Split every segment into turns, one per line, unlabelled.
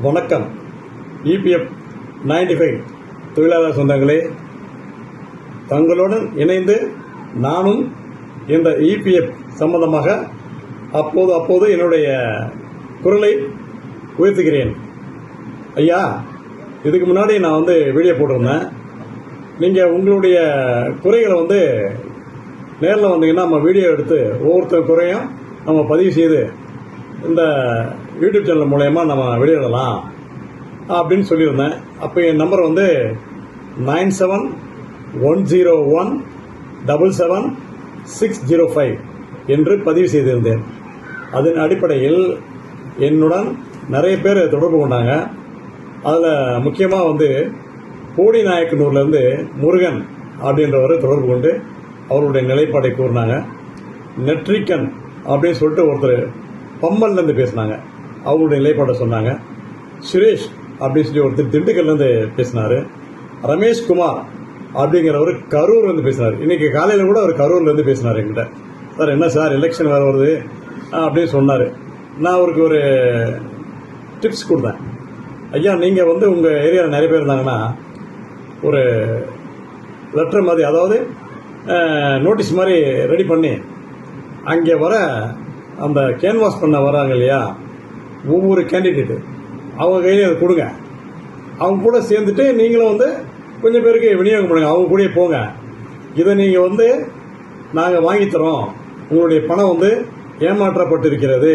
வணக்கம். இபிஎஃப் 95 தொழிலாளர் சொந்தங்களே, தங்களுடன் இணைந்து நானும் இந்த இபிஎஃப் சம்பந்தமாக அப்போது என்னுடைய குரலை உயர்த்துகிறேன். ஐயா, இதுக்கு முன்னாடி நான் வீடியோ போட்டிருந்தேன். நீங்கள் உங்களுடைய குறைகளை நேரில் வந்தீங்கன்னா நம்ம வீடியோ எடுத்து ஒவ்வொருத்தர் குறையும் நம்ம பதிவு செய்து இந்த யூடியூப் சேனல் மூலயமா நம்ம வெளியிடலாம் அப்படின்னு சொல்லியிருந்தேன். அப்போ என் நம்பர் 9710177605 என்று பதிவு செய்திருந்தேன். அதன் அடிப்படையில் என்னுடன் நிறைய பேர் தொடர்பு கொண்டாங்க. அதில் முக்கியமாக போடி நாயக்கனூர்லேருந்து முருகன் அப்படின்றவர் தொடர்பு கொண்டு அவருடைய நிலைப்பாடை கூறினாங்க. நெட்ரிக்கன் அப்படின்னு சொல்லிட்டு ஒருத்தர் பம்மல்லேருந்து பேசினாங்க, அவங்களுடைய நிலைப்பாடை சொன்னாங்க. சுரேஷ் அப்படின்னு சொல்லி ஒருத்தர் திண்டுக்கல்லேருந்து பேசினார். ரமேஷ்குமார் அப்படிங்கிறவர் கரூர்லேருந்து பேசினார். இன்றைக்கி காலையில் கூட அவர் கரூர்லேருந்து பேசினார் என்கிட்ட. சார் என்ன சார் எலெக்ஷன் வேறு வருது அப்படின்னு சொன்னார். நான் அவருக்கு ஒரு டிப்ஸ் கொடுத்தேன். ஐயா, நீங்கள் உங்கள் ஏரியாவில் நிறைய பேர் இருந்தாங்கன்னா ஒரு லெட்டர் மாதிரி, அதாவது நோட்டீஸ் மாதிரி ரெடி பண்ணி அங்கே வர அந்த கேன்வாஸ் பண்ண வராங்க இல்லையா, ஒவ்வொரு கேண்டிடேட்டு அவங்க கையிலே அதை கொடுங்க. அவங்க கூட சேர்ந்துட்டு நீங்களும் கொஞ்சம் பேருக்கு விநியோகம் பண்ணுங்க. அவங்க கூடயே போங்க. இதை நீங்கள் நாங்கள் வாங்கித்தரோம், உங்களுடைய பணம் ஏமாற்றப்பட்டிருக்கிறது,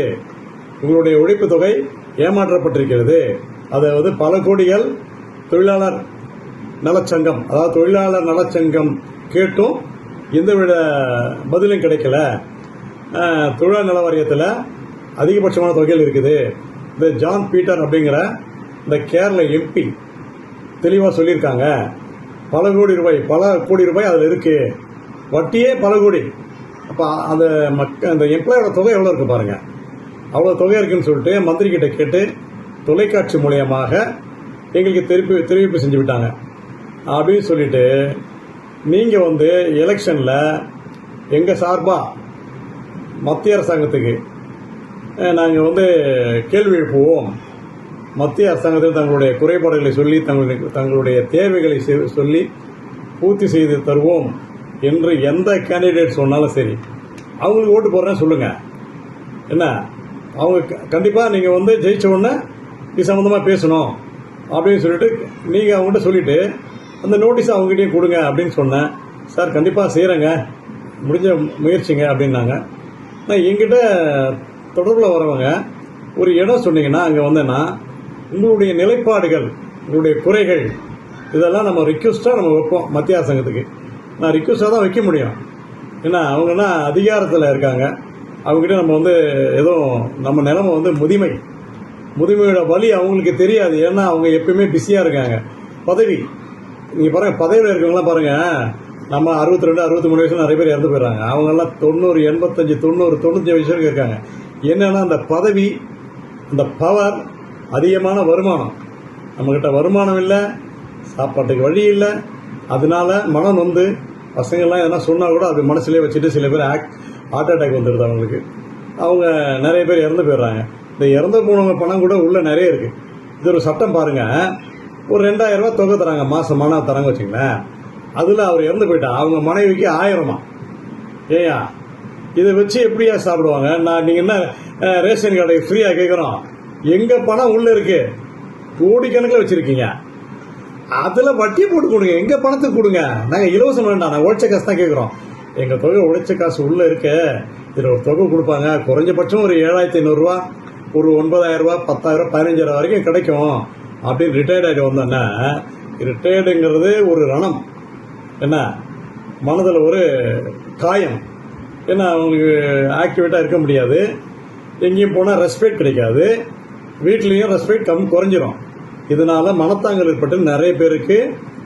உங்களுடைய உழைப்பு தொகை ஏமாற்றப்பட்டிருக்கிறது, அதை பல கோடிகள் தொழிலாளர் நலச்சங்கம், அதாவது தொழிலாளர் நலச்சங்கம் கேட்டும் எந்தவித பதிலும் கிடைக்கல. தொழிலாளர் நல வாரியத்தில் அதிகபட்சமான தொகைகள் இருக்குது. இந்த ஜான் பீட்டர் அப்படிங்கிற இந்த கேரள எம்பி தெளிவாக சொல்லியிருக்காங்க. பல கோடி ரூபாய் அதில் இருக்குது, வட்டியே பல கோடி. அப்போ அந்த எம்ப்ளாயோட தொகை எவ்வளோ இருக்குது பாருங்கள், அவ்வளோ தொகை இருக்குன்னு சொல்லிட்டு மந்திரிக்கிட்ட கேட்டு தொலைக்காட்சி மூலியமாக எங்களுக்கு தெரிவிப்பு செஞ்சு விட்டாங்க. அப்படின்னு சொல்லிட்டு நீங்கள் எலெக்ஷனில் எங்கள் சார்பாக மத்திய அரசாங்கத்துக்கு நாங்கள் கேள்வி எழுப்புவோம். மத்திய அரசாங்கத்தில் தங்களுடைய குறைபாடுகளை சொல்லி தங்களுடைய தேவைகளை சொல்லி பூர்த்தி செய்து தருவோம் என்று எந்த கேண்டிடேட் சொன்னாலும் சரி, அவங்களுக்கு ஓட்டு போடுறேன்னு சொல்லுங்கள். என்ன, அவங்க கண்டிப்பாக நீங்கள் ஜெயிச்ச உடனே இது சம்மந்தமாக பேசணும் அப்படின்னு சொல்லிட்டு நீங்கள் அவங்ககிட்ட சொல்லிவிட்டு அந்த நோட்டீஸை அவங்ககிட்டயும் கொடுங்க அப்படின்னு சொன்னேன். சார் கண்டிப்பாக செய்கிறேங்க, முடிஞ்ச முயற்சிங்க அப்படின்னாங்க. நான் எங்கிட்ட தொடர்பில் வரவங்க ஒரு இடம் சொன்னீங்கன்னா அங்கே உங்களுடைய நிலைப்பாடுகள், உங்களுடைய குறைகள், இதெல்லாம் நம்ம ரிக்வெஸ்ட்டாக நம்ம வைப்போம் மத்திய அரசாங்கத்துக்கு. நான் ரிக்வெஸ்ட்டாக தான் வைக்க முடியும். ஏன்னா அவங்கன்னா அதிகாரத்தில் இருக்காங்க. அவங்ககிட்ட நம்ம எதுவும் நம்ம நிலைமை முதுமையோட வலி அவங்களுக்கு தெரியாது. ஏன்னா அவங்க எப்பயுமே பிஸியாக இருக்காங்க. பதவி, நீங்கள் பாருங்கள், பதவியில் இருக்கவங்களாம் பாருங்கள், நம்ம 62 63 வயசுல நிறைய பேர் இறந்து போயிடுறாங்க. அவங்கெல்லாம் 90 85 90 95 வயசு வரைக்கும் இருக்காங்க. என்னன்னா அந்த பதவி, அந்த பவர், அதிகமான வருமானம். நம்மக்கிட்ட வருமானம் இல்லை, சாப்பாட்டுக்கு வழி இல்லை. அதனால மனம் பசங்கள்லாம் எதனா சொன்னால் கூட அது மனசுலேயே வச்சுட்டு சில பேர் ஹார்ட் அட்டாக் வந்துடுது அவங்களுக்கு. அவங்க நிறைய பேர் இறந்து போயிடுறாங்க. இந்த இறந்து போனவங்க பணம் கூட உள்ளே நிறைய இருக்குது. இது ஒரு சட்டம் பாருங்கள், ஒரு 2000 ரூபா தொகை தராங்க, மாதம் தராங்க வச்சுங்களேன். அதில் அவர் இறந்து போயிட்டா அவங்க மனைவிக்கு 1000. ஏயா, இதை வச்சு எப்படியா சாப்பிடுவாங்க? நீங்கள் என்ன ரேஷன் கார்டை ஃப்ரீயாக கேட்குறோம்? எங்கள் பணம் உள்ளே இருக்குது, கோடிக்கணக்கில் வச்சுருக்கீங்க. அதில் வட்டி போட்டு கொடுங்க, எங்கள் பணத்துக்கு கொடுங்க. நாங்கள் இலவசம் வேண்டாம், நாங்கள் உழைச்ச காசு தான் கேட்குறோம். எங்கள் தொகை உழைச்ச காசு உள்ளே இருக்கு, இதில் ஒரு தொகை கொடுப்பாங்க. குறைஞ்சபட்சம் ஒரு 7500 ரூபா, ஒரு 9000 ரூபா, 10000, 15000 வரைக்கும் கிடைக்கும் அப்படின்னு ரிட்டையர்ட் ஆகிட்டு வந்தோன்னா, ரிட்டையர்டுங்கிறது ஒரு ரணம். என்ன, மனதில் ஒரு காயம். ஏன்னா அவங்களுக்கு ஆக்டிவேட்டாக இருக்க முடியாது, எங்கேயும் போனால் ரெஸ்பெக்ட் கிடைக்காது, வீட்லேயும் ரெஸ்பெக்ட் குறைஞ்சிரும். இதனால் மனத்தாங்கல் ஏற்பட்டு நிறைய பேருக்கு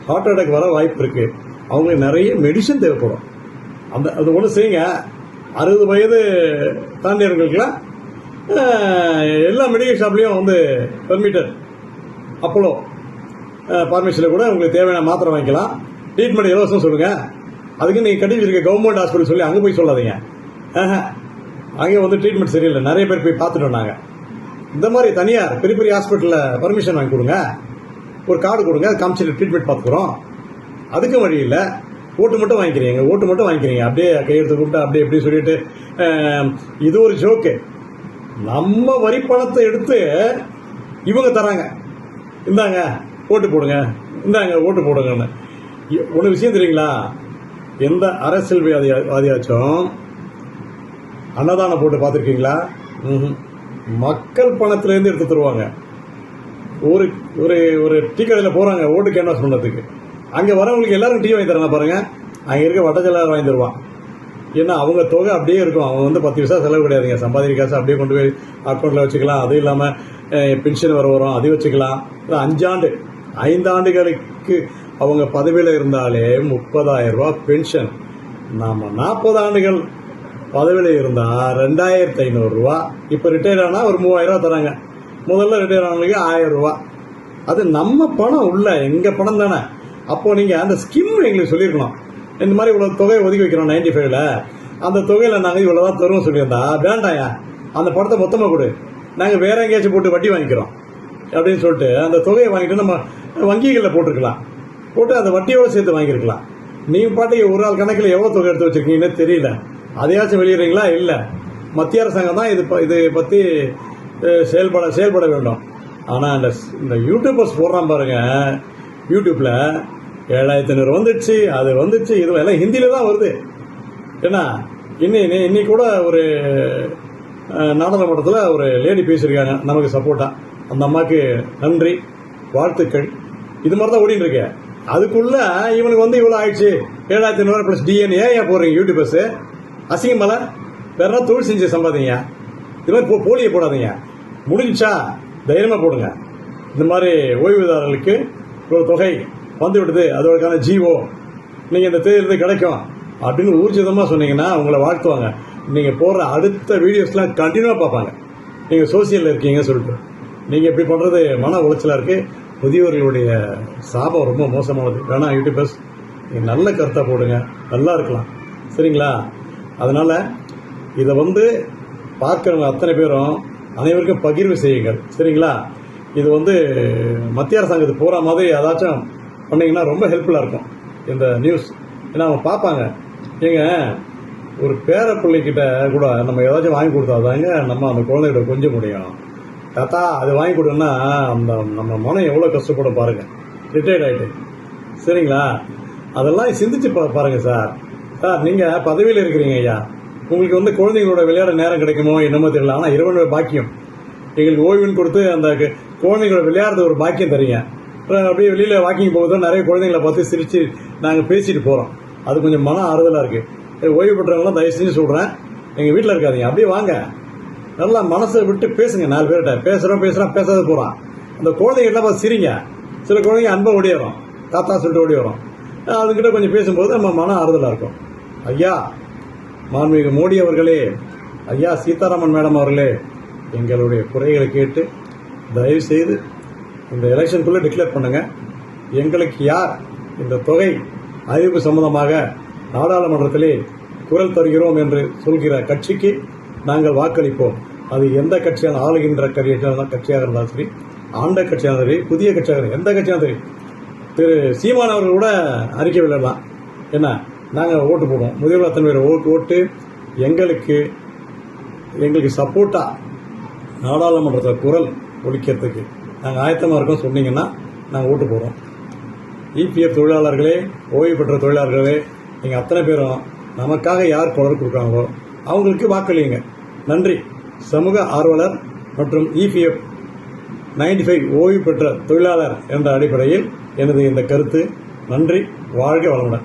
ஹார்ட் அட்டாக் வர வாய்ப்பு இருக்குது. அவங்களுக்கு நிறைய மெடிசன் தேவைப்படும். அது ஒன்று செய்யுங்க. 60 வயது தாண்டியவர்களுக்கெல்லாம் எல்லா மெடிக்கல் ஷாப்லேயும் பெர்மிட்டட். அப்போலோ பார்மசியில் கூட உங்களுக்கு தேவையான மாத்திரை வாங்கிக்கலாம். ட்ரீட்மெண்ட் இலவசம் சொல்லுங்கள். அதுக்கு நீங்கள் கட்டி வச்சிருக்க கவர்மெண்ட் ஹாஸ்பிட்டல் சொல்லி அங்கே போய் சொல்லாதீங்க. அங்கே ட்ரீட்மெண்ட் சரியில்லை, நிறைய பேர் போய் பார்த்துட்டு வந்தாங்க. இந்த மாதிரி தனியார் பெரிய பெரிய ஹாஸ்பிட்டலில் பர்மிஷன் வாங்கி கொடுங்க, ஒரு கார்டு கொடுங்க, காமிச்சிட்டு ட்ரீட்மெண்ட் பார்த்துக்குறோம். அதுக்கும் வழி இல்லை, ஓட்டு மட்டும் வாங்கிக்கிறீங்க. அப்படியே கையெழுத்து கூப்பிட்டு அப்படியே எப்படி சொல்லிட்டு இது ஒரு ஜோக்கு. நம்ம வரி பணத்தை எடுத்து இவங்க தராங்க, இந்தாங்க ஓட்டு போடுங்க, இந்தாங்க ஓட்டு போடுங்கன்னு. ஒன்று விஷயம் தெரியுங்களா, எந்த அரசியல்வாதியாச்சும் அன்னதானம் போட்டு பார்த்துருக்கீங்களா? மக்கள் பணத்திலேருந்து எடுத்து தருவாங்க. ஒரு ஒரு ஒரு டீ கடையில் போகிறாங்க ஓட்டு கேன்வாஸ் பண்ணுறதுக்கு, அங்கே வரவங்களுக்கு எல்லாரும் டீ வாங்கி தராங்க பாருங்க, அங்கே இருக்க வட்டச்செல்லார் வாங்கி தருவான். ஏன்னா அவங்க தொகை அப்படியே இருக்கும், அவங்க வந்து 10 பைசா செலவு கிடையாதுங்க. சம்பாதிக்கிற காசு அப்படியே கொண்டு போய் அக்கௌண்ட்டில் வச்சுக்கலாம். அதுவும் இல்லாமல் பென்ஷன் வரும், அது வச்சுக்கலாம். 5 ஆண்டுகளுக்கு அவங்க பதவியில் இருந்தாலே 30,000 ரூபாய் பென்ஷன். நாம் 40 ஆண்டுகள் பதவியில் இருந்தால் 2,500 ரூபா. இப்போ ரிட்டையர் ஆனால் ஒரு 3,000 ரூபா தராங்க. முதல்ல ரிட்டையர் ஆனவங்களுக்கு 1000 ரூபா. அது நம்ம பணம் உள்ள எங்கள் பணம் தானே. அப்போது நீங்கள் அந்த ஸ்கீம் எங்களுக்கு சொல்லியிருக்கணும், இந்த மாதிரி இவ்வளோ தொகையை ஒதுக்கி வைக்கிறோம் 95ல், அந்த தொகையில் நாங்கள் இவ்வளோ தான் தருவோம் சொல்லியிருந்தா, வேண்டாயா அந்த பணத்தை மொத்தமாக கொடு, நாங்கள் வேற எங்கேயாச்சும் போட்டு வட்டி வாங்கிக்கிறோம் அப்படின்னு சொல்லிட்டு அந்த தொகையை வாங்கிட்டு நம்ம வங்கிகளில் போட்டிருக்கலாம், போட்டு அந்த வட்டியோடு சேர்த்து வாங்கியிருக்கலாம். நீங்கள் பாட்டுக்கு ஒரு ஆள் கணக்கில் எவ்வளோ தொகை எடுத்து வச்சுருக்கீங்கன்னு தெரியல, அதையாச்சும் வெளியிடுறீங்களா? இல்லை, மத்திய அரசாங்கம் தான் இதை பற்றி செயல்பட வேண்டும். ஆனால் இந்த யூடியூபர்ஸ் போடுறான் பாருங்க, யூடியூப்பில் 7,500 வந்துடுச்சு, அது வந்துடுச்சு, இது எல்லாம் ஹிந்தியில் தான் வருது. ஏன்னா இன்னைக்கு கூட ஒரு நாடாளுமன்றத்தில் ஒரு லேடி பேசியிருக்காங்க நமக்கு சப்போர்ட்டாக. அந்த அம்மாவுக்கு நன்றி, வாழ்த்துக்கள். இது மாதிரி தான் ஓடிட்டு இருக்கேன். அதுக்குள்ள இவனுக்கு வந்து இவ்வளோ ஆயிடுச்சு, 7,500 ப்ளஸ் டிஎன். ஏன் போடுறீங்க யூடியூபர்ஸ்? அசிங்கமல வேற தொழில் செஞ்சு சம்பாதிங்க. இது மாதிரி போலியை போடாதீங்க. முடிஞ்சா தைரியமாக போடுங்க. இந்த மாதிரி ஓய்வுதாரர்களுக்கு ஒரு தொகை வந்து விடுது, அதோடக்கான ஜீவோ நீங்கள் இந்த தேதியிலிருந்து கிடைக்கும் அப்படின்னு ஊர்ஜிதமாக சொன்னீங்கன்னா உங்களை வாழ்த்துவாங்க. நீங்கள் போடுற அடுத்த வீடியோஸ்லாம் கண்டினியூவாக பார்ப்பாங்க, நீங்கள் சோசியலில் இருக்கீங்கன்னு சொல்லிட்டு. நீங்கள் இப்படி பண்ணுறது மன உளைச்சலாக இருக்குது. முதியோர்களுடைய சாபம் ரொம்ப மோசமானது. வேணாம் யூடியூபர்ஸ், நீங்கள் நல்ல கருத்தாக போடுங்க, நல்லா இருக்கலாம், சரிங்களா? அதனால் இதை வந்து பார்க்குறவங்க அத்தனை பேரும் அனைவருக்கும் பகிர்வு செய்யுங்கள், சரிங்களா? இது வந்து மத்திய அரசாங்கத்துக்கு போகிற மாதிரி ஏதாச்சும் பண்ணிங்கன்னா ரொம்ப ஹெல்ப்ஃபுல்லாக இருக்கும் இந்த நியூஸ். ஏன்னா அவங்க பார்ப்பாங்க, ஏங்க ஒரு பேர பிள்ளைக்கிட்ட கூட நம்ம ஏதாச்சும் வாங்கி கொடுத்தாதாங்க நம்ம அந்த குழந்தைகிட்ட கொஞ்சம் முடியும். தாத்தா அது வாங்கி கொடுன்னா அந்த நம்ம மனம் எவ்வளோ கஷ்டப்படும் பாருங்கள், ரிட்டையர்ட் ஆகிட்டு, சரிங்களா? அதெல்லாம் சிந்திச்சு பாருங்கள் சார். நீங்கள் பதவியில் இருக்கிறீங்க ஐயா, உங்களுக்கு வந்து குழந்தைங்களோட விளையாட நேரம் கிடைக்குமோ என்னமோ தெரியல. ஆனால் இரவு பாக்கியம் எங்களுக்கு ஓய்வுன்னு கொடுத்து அந்த குழந்தைங்களோட விளையாடுறது ஒரு பாக்கியம் தரீங்க. அப்படியே வெளியில் வாக்கிங் போகும்போது நிறைய குழந்தைங்களை பார்த்து சிரித்து நாங்கள் பேசிட்டு போகிறோம். அது கொஞ்சம் மன ஆறுதலாக இருக்குது. ஓய்வு பெற்றவங்களாம் தயவு செஞ்சு சொல்கிறேன், எங்கள் வீட்டில் இருக்காதீங்க, அப்படியே வாங்க, நல்லா மனசை விட்டு பேசுங்க. 4 பேர்கிட்ட பேசுகிறோம் பேசாத போகிறான். அந்த குழந்தைங்கள்லாம் பார்த்து சிரிங்க. சில குழந்தைங்க அன்பை ஓடி வரும், தாத்தா சொல்லிட்டு ஓடி வரும். அதுக்கிட்ட கொஞ்சம் பேசும்போது நம்ம மன ஆறுதலாக இருக்கும். ஐயா மாண்புமிகு மோடி அவர்களே, ஐயா சீதாராமன் மேடம் அவர்களே, எங்களுடைய குறைகளை கேட்டு தயவு செய்து இந்த எலெக்ஷனுக்குள்ளே டிக்ளேர் பண்ணுங்க. எங்களுக்கு யார் இந்த தொகை அறிவிப்பு சம்பந்தமாக நாடாளுமன்றத்திலே குரல் தருகிறோம் என்று சொல்கிற கட்சிக்கு நாங்கள் வாக்களிப்போம். அது எந்த கட்சியான ஆளுகின்ற கட்சியாக இருந்தாலும் சரி, ஆண்ட கட்சியாக சரி, புதிய கட்சியாக எந்த கட்சியாக சரி. திரு சீமான் அவர்கள் கூட அறிக்கை விடலாம், என்ன நாங்கள் ஓட்டு போடுவோம், முதியோர் அத்தனை பேர் ஓட்டு எங்களுக்கு சப்போர்ட்டாக நாடாளுமன்றத்தில் குரல் ஒலிக்கிறதுக்கு நாங்கள் ஆயத்தமாக இருக்கோம் சொன்னீங்கன்னா நாங்கள் ஓட்டு போடுறோம். இபிஎஃப் தொழிலாளர்களே, ஓய்வு பெற்ற தொழிலாளர்களே, நீங்கள் அத்தனை பேரும் நமக்காக யார் குரல் கொடுக்குறாங்களோ அவங்களுக்கு வாக்களியுங்க. நன்றி. சமூக ஆர்வலர் மற்றும் இபிஎஃப் 95 ஓய்வு பெற்ற தொழிலாளர் என்ற அடிப்படையில் எனது இந்த கருத்து. நன்றி. வாழ்க வளமுடன்.